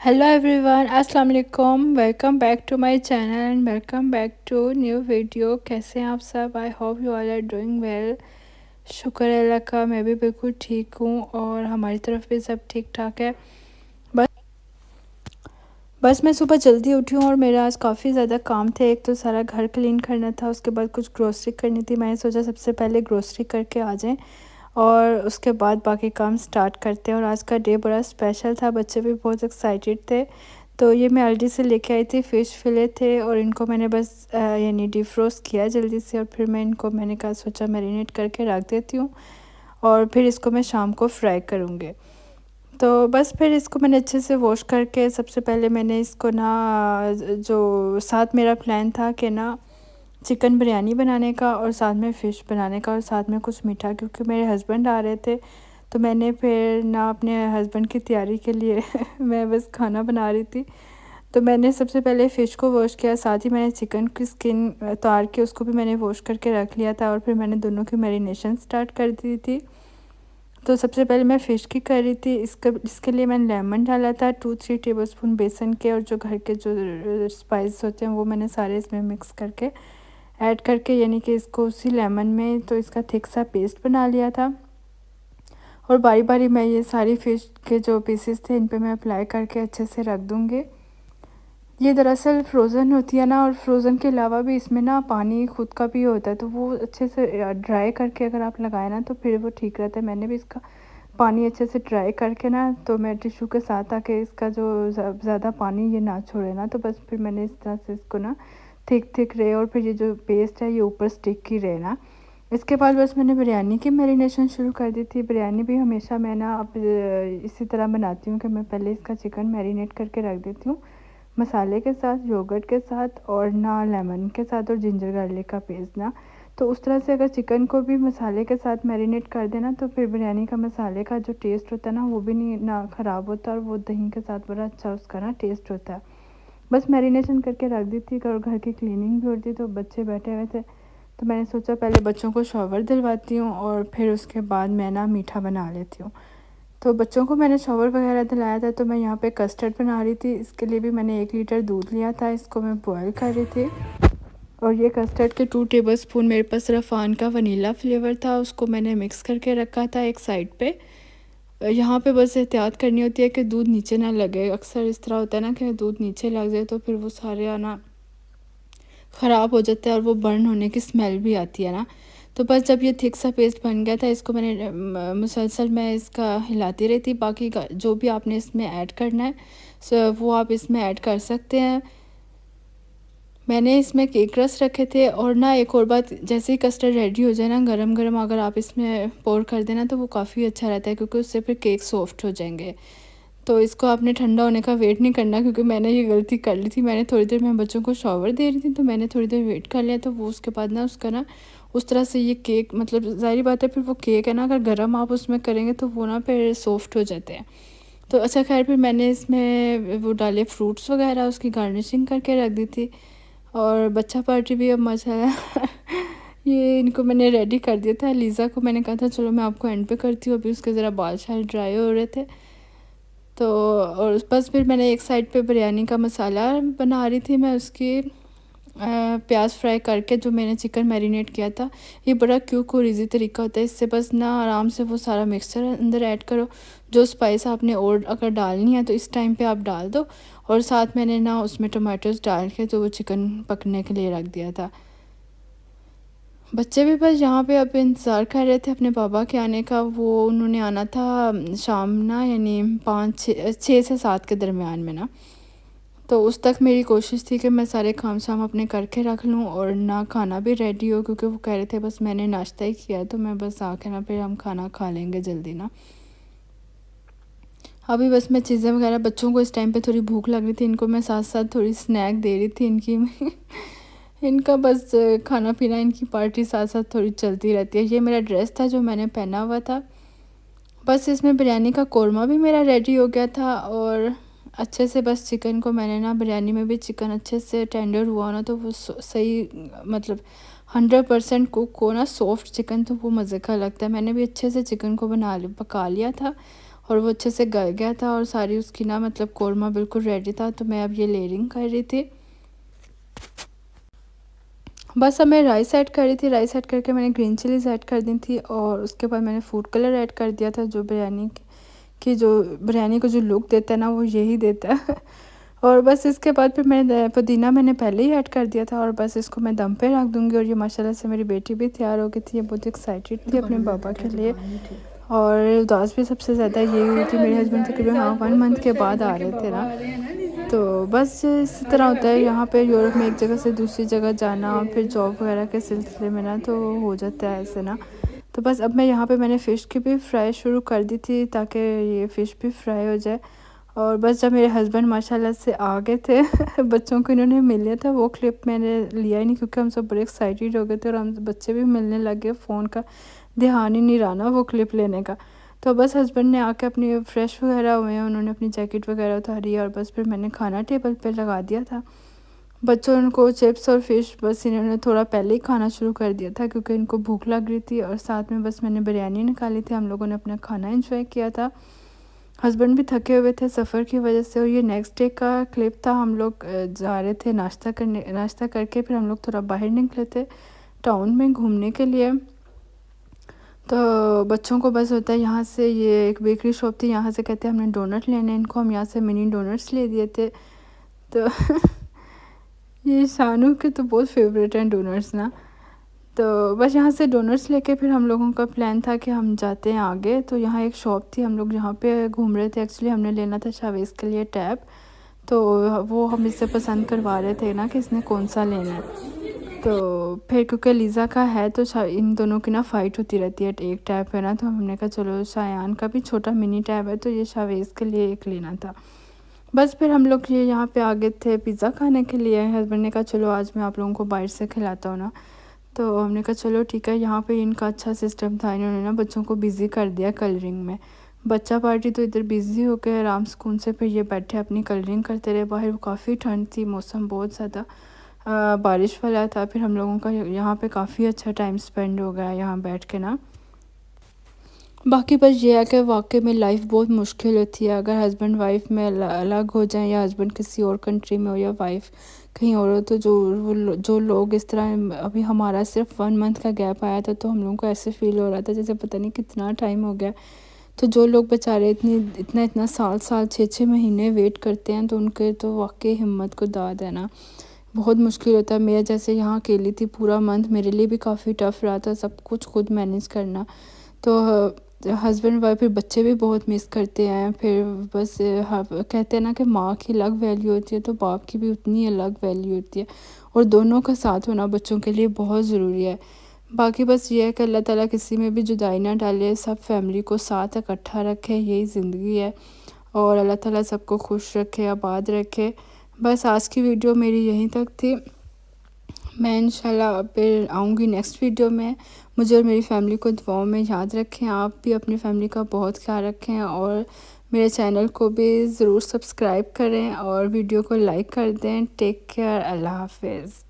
Hello everyone, अस्सलाम वालेकुम। Welcome back to my channel and welcome back to new video. कैसे हैं आप सब? I hope you all are doing well. शुक्र है अल्लाह का, मैं भी बिल्कुल ठीक हूँ और हमारी तरफ भी सब ठीक ठाक है। बस बस मैं सुबह जल्दी उठी हूँ और मेरा आज काफ़ी ज़्यादा काम थे। एक तो सारा घर क्लीन करना था, उसके बाद कुछ ग्रोसरी करनी थी। मैंने सोचा सबसे पहले ग्रोसरी करके आ जाएं और उसके बाद बाकी काम स्टार्ट करते हैं। और आज का डे बड़ा स्पेशल था, बच्चे भी बहुत एक्साइटेड थे। तो ये मैं अल्डी से लेके आई थी, फ़िश फिले थे और इनको मैंने बस यानी डिफ्रोस्ट किया जल्दी से। और फिर मैं इनको मैंने कहा सोचा मैरिनेट करके रख देती हूँ और फिर इसको मैं शाम को फ्राई करूँगी। तो बस फिर इसको मैंने अच्छे से वॉश करके सबसे पहले मैंने इसको ना जो साथ मेरा प्लान था कि ना चिकन बिरयानी बनाने का और साथ में फ़िश बनाने का और साथ में कुछ मीठा, क्योंकि मेरे हस्बैंड आ रहे थे। तो मैंने फिर ना अपने हस्बैंड की तैयारी के लिए मैं बस खाना बना रही थी। तो मैंने सबसे पहले फ़िश को वॉश किया, साथ ही मैंने चिकन की स्किन उतार के उसको भी मैंने वॉश करके रख लिया था और फिर मैंने दोनों की मैरिनेशन स्टार्ट कर दी थी। तो सबसे पहले मैं फ़िश की कर रही थी। इसके लिए मैंने लेमन डाला था 2-3 टेबलस्पून बेसन के, और जो घर के जो स्पाइस होते हैं वो मैंने सारे इसमें मिक्स करके ऐड करके यानी कि इसको उसी लेमन में तो इसका थिक सा पेस्ट बना लिया था। और बारी बारी मैं ये सारी फ़िश के जो पीसेस थे इन पे मैं अप्लाई करके अच्छे से रख दूँगी। ये दरअसल फ्रोज़न होती है ना, और फ्रोज़न के अलावा भी इसमें ना पानी खुद का भी होता है, तो वो अच्छे से ड्राई करके अगर आप लगाएं ना तो फिर वो ठीक रहता है। मैंने भी इसका पानी अच्छे से ड्राई करके ना तो मैं टिश्यू के साथ ताकि इसका जो ज़्यादा पानी ये ना छोड़े ना, तो बस फिर मैंने इस तरह से इसको ना थिक थिक रहे और फिर ये जो पेस्ट है ये ऊपर स्टिक ही रहे ना। इसके बाद बस मैंने बिरयानी की मैरिनेशन शुरू कर दी थी। बिरयानी भी हमेशा मैं ना अब इसी तरह बनाती हूँ कि मैं पहले इसका चिकन मैरिनेट करके रख देती हूँ मसाले के साथ, योगर्ट के साथ और ना लेमन के साथ और जिंजर गार्लिक का पेस्ट ना। तो उस तरह से अगर चिकन को भी मसाले के साथ मैरिनेट कर देना तो फिर बिरयानी का मसाले का जो टेस्ट होता है ना वो भी नहीं ना ख़राब होता और वो दही के साथ बड़ा अच्छा उसका ना टेस्ट होता है। बस मैरिनेशन करके रख दी थी और घर की क्लीनिंग भी हो रही थी, तो बच्चे बैठे हुए थे। तो मैंने सोचा पहले बच्चों को शॉवर दिलवाती हूँ और फिर उसके बाद मैं ना मीठा बना लेती हूँ। तो बच्चों को मैंने शॉवर वगैरह दिलाया था, तो मैं यहाँ पे कस्टर्ड बना रही थी। इसके लिए भी मैंने 1 लीटर दूध लिया था, इसको मैं बॉयल कर रही थी। और ये कस्टर्ड के 2 टेबलस्पून मेरे पास रफ़ान का वनीला फ्लेवर था, उसको मैंने मिक्स करके रखा था एक साइड पे। यहाँ पे बस एहतियात करनी होती है कि दूध नीचे ना लगे। अक्सर इस तरह होता है ना कि दूध नीचे लग जाए तो फिर वो सारे आना ख़राब हो जाता है और वो बर्न होने की स्मेल भी आती है ना। तो बस जब ये थिक सा पेस्ट बन गया था, इसको मैंने मुसलसल मैं इसका हिलाती रही थी। बाकी का जो भी आपने इसमें ऐड करना है वो आप इसमें ऐड कर सकते हैं। मैंने इसमें केक रस रखे थे। और ना एक और बात, जैसे ही कस्टर्ड रेडी हो जाए ना गरम गरम अगर आप इसमें पोर कर देना तो वो काफ़ी अच्छा रहता है, क्योंकि उससे फिर केक सॉफ्ट हो जाएंगे। तो इसको आपने ठंडा होने का वेट नहीं करना, क्योंकि मैंने ये गलती कर ली थी। मैंने थोड़ी देर में बच्चों को शॉवर दे रही थी तो मैंने थोड़ी देर वेट कर लिया, तो वो उसके बाद ना उसका ना उस तरह से ये केक, मतलब ज़ाहिर बात है फिर वो केक है ना अगर गर्म आप उसमें करेंगे तो वो ना फिर सॉफ्ट हो जाते हैं। तो अच्छा खैर, फिर मैंने इसमें वो डाले फ्रूट्स वगैरह, उसकी गार्निशिंग करके रख दी थी। और बच्चा पार्टी भी अब माशाल्लाह ये इनको मैंने रेडी कर दिया था। लीज़ा को मैंने कहा था चलो मैं आपको एंड पे करती हूँ, अभी उसके ज़रा बाल शाल ड्राई हो रहे थे। तो और बस फिर मैंने एक साइड पे बिरयानी का मसाला बना रही थी मैं उसकी प्याज फ्राई करके, जो मैंने चिकन मैरिनेट किया था। ये बड़ा क्विक और इजी तरीका होता है, इससे बस ना आराम से वो सारा मिक्सचर अंदर ऐड करो। जो स्पाइस आपने और अगर डालनी है तो इस टाइम पे आप डाल दो। और साथ मैंने ना उसमें टमाटोज डाल के तो वो चिकन पकने के लिए रख दिया था। बच्चे भी बस यहाँ पे अब इंतज़ार कर रहे थे अपने पापा के आने का। वो उन्होंने आना था शाम ना, यानी 5-6 से 7 के दरमियान में ना। तो उस तक मेरी कोशिश थी कि मैं सारे काम शाम अपने करके रख लूँ और ना खाना भी रेडी हो, क्योंकि वो कह रहे थे बस मैंने नाश्ता ही किया है तो मैं बस आके ना फिर हम खाना खा लेंगे जल्दी ना। अभी बस मैं चीज़ें वगैरह, बच्चों को इस टाइम पे थोड़ी भूख लग रही थी, इनको मैं साथ साथ थोड़ी स्नैक दे रही थी इनकी इनका बस खाना पीना इनकी पार्टी साथ साथ थोड़ी चलती रहती है। ये मेरा ड्रेस था जो मैंने पहना हुआ था। बस इसमें बिरयानी का कोरमा भी मेरा रेडी हो गया था। और अच्छे से बस चिकन को मैंने ना, बिरयानी में भी चिकन अच्छे से टेंडर हुआ ना तो वो सही, मतलब 100% कुक हो ना सॉफ्ट चिकन, तो वो मज़े का लगता है। मैंने भी अच्छे से चिकन को पका लिया था और वो अच्छे से गल गया था और सारी उसकी ना मतलब कोरमा बिल्कुल रेडी था। तो मैं अब ये लेयरिंग कर रही थी। बस अब मैं राइस ऐड कर रही थी। राइस ऐड करके मैंने ग्रीन चिलीज़ ऐड कर दी थी और उसके बाद मैंने फूड कलर ऐड कर दिया था। जो बिरयानी की जो बिरयानी को जो लुक देता है ना, वो यही देता है। और बस इसके बाद फिर मैंने पुदीना मैंने पहले ही ऐड कर दिया था और बस इसको मैं दम पे रख दूँगी। और ये माशाल्लाह से मेरी बेटी भी तैयार हो गई थी। ये बहुत एक्साइटेड थी अपने पापा के लिए। और उदास भी सबसे ज़्यादा यही हुई थी। मेरे हस्बैंड तकरीबन 1 मंथ के बाद आ रहे थे ना। तो बस इसी तरह होता है यहाँ पे यूरोप में, एक जगह से दूसरी जगह जाना, फिर जॉब वगैरह के सिलसिले में ना, तो हो जाता है ऐसे ना। तो बस अब मैं यहाँ पे मैंने फ़िश की भी फ्राई शुरू कर दी थी ताकि ये फ़िश भी फ्राई हो जाए। और बस जब मेरे हस्बैंड माशाल्लाह से आ गए थे बच्चों को इन्होंने मिल लिया था। वो क्लिप मैंने लिया ही नहीं क्योंकि हम सब बड़े एक्साइटेड हो गए थे और हम बच्चे भी मिलने लग गए। फ़ोन का ध्यान ही नहीं रहा ना वो क्लिप लेने का। तो बस हस्बैंड ने आके अपनी फ्रेश वगैरह हुए हैं, उन्होंने अपनी जैकेट वगैरह उतारी और बस फिर मैंने खाना टेबल पे लगा दिया था। बच्चों को चिप्स और फ़िश बस इन्होंने थोड़ा पहले ही खाना शुरू कर दिया था क्योंकि इनको भूख लग रही थी। और साथ में बस मैंने बिरयानी निकाली थी। हम लोगों ने अपना खाना एंजॉय किया था। हस्बैंड भी थके हुए थे सफ़र की वजह से। और ये नेक्स्ट डे का क्लिप था। हम लोग जा रहे थे नाश्ता करके फिर हम लोग थोड़ा बाहर निकले थे टाउन में घूमने के लिए। तो बच्चों को बस होता है यहाँ से, ये एक बेकरी शॉप थी, यहाँ से कहते हैं हमने डोनट लेने हैं। इनको हम यहाँ से मिनी डोनट्स ले दिए थे। तो ये शानू के तो बहुत फेवरेट हैं डोनट्स ना। तो बस यहाँ से डोनट्स लेके फिर हम लोगों का प्लान था कि हम जाते हैं आगे। तो यहाँ एक शॉप थी, हम लोग जहाँ पे घूम रहे थे। एक्चुअली हमने लेना था शावेज़ के लिए टैब। तो वो हम इससे पसंद करवा रहे थे ना कि इसने कौन सा लेना है। तो फिर क्योंकि लीज़ा का है तो इन दोनों की ना फ़ाइट होती रहती है एक टैब है ना। तो हमने कहा चलो शायान का भी छोटा मिनी टैब है तो ये शावेज़ के लिए एक लेना था। बस फिर हम लोग ये यहाँ पे आ गए थे पिज़्ज़ा खाने के लिए। हस्बैंड ने कहा चलो आज मैं आप लोगों को बाहर से खिलाता हूँ ना। तो हमने कहा चलो ठीक है। यहाँ पे इनका अच्छा सिस्टम था, इन्होंने ना बच्चों को बिज़ी कर दिया कलरिंग में। बच्चा पार्टी तो इधर बिज़ी हो गए आराम सुकून से। फिर ये बैठे अपनी कलरिंग करते रहे। बाहर काफ़ी ठंड थी, मौसम बहुत ज़्यादा बारिश वाला था। फिर हम लोगों का यहाँ पे काफ़ी अच्छा टाइम स्पेंड हो गया यहाँ बैठ के ना। बाकी बस ये है कि वाकई में लाइफ बहुत मुश्किल होती है अगर हस्बैंड वाइफ में अलग हो जाएं या हस्बैंड किसी और कंट्री में हो या वाइफ कहीं और हो। तो जो लोग इस तरह, अभी हमारा सिर्फ 1 मंथ का गैप आया था तो हम लोगों को ऐसे फील हो रहा था जैसे पता नहीं कितना टाइम हो गया। तो जो लोग बेचारे इतना साल 6-6 महीने वेट करते हैं तो उनके तो वाकई हिम्मत को दाद है ना। बहुत मुश्किल होता है। मैं जैसे यहाँ अकेली थी पूरा मंथ, मेरे लिए भी काफ़ी टफ़ रहा था सब कुछ खुद मैनेज करना। तो हस्बैंड वाइफ फिर बच्चे भी बहुत मिस करते हैं। फिर बस कहते हैं ना कि माँ की अलग वैल्यू होती है तो बाप की भी उतनी अलग वैल्यू होती है। और दोनों का साथ होना बच्चों के लिए बहुत ज़रूरी है। बाकी बस ये है कि अल्लाह ताला किसी में भी जुदाई ना डाले, सब फैमिली को साथ इकट्ठा रखे, यही ज़िंदगी है। और अल्लाह ताला सबको खुश रखे, आबाद रखे। बस आज की वीडियो मेरी यहीं तक थी। मैं इंशाल्लाह फिर आऊँगी नेक्स्ट वीडियो में। मुझे और मेरी फ़ैमिली को दुआओं में याद रखें। आप भी अपनी फ़ैमिली का बहुत ख्याल रखें और मेरे चैनल को भी ज़रूर सब्सक्राइब करें और वीडियो को लाइक कर दें। टेक केयर, अल्लाह हाफ़िज़।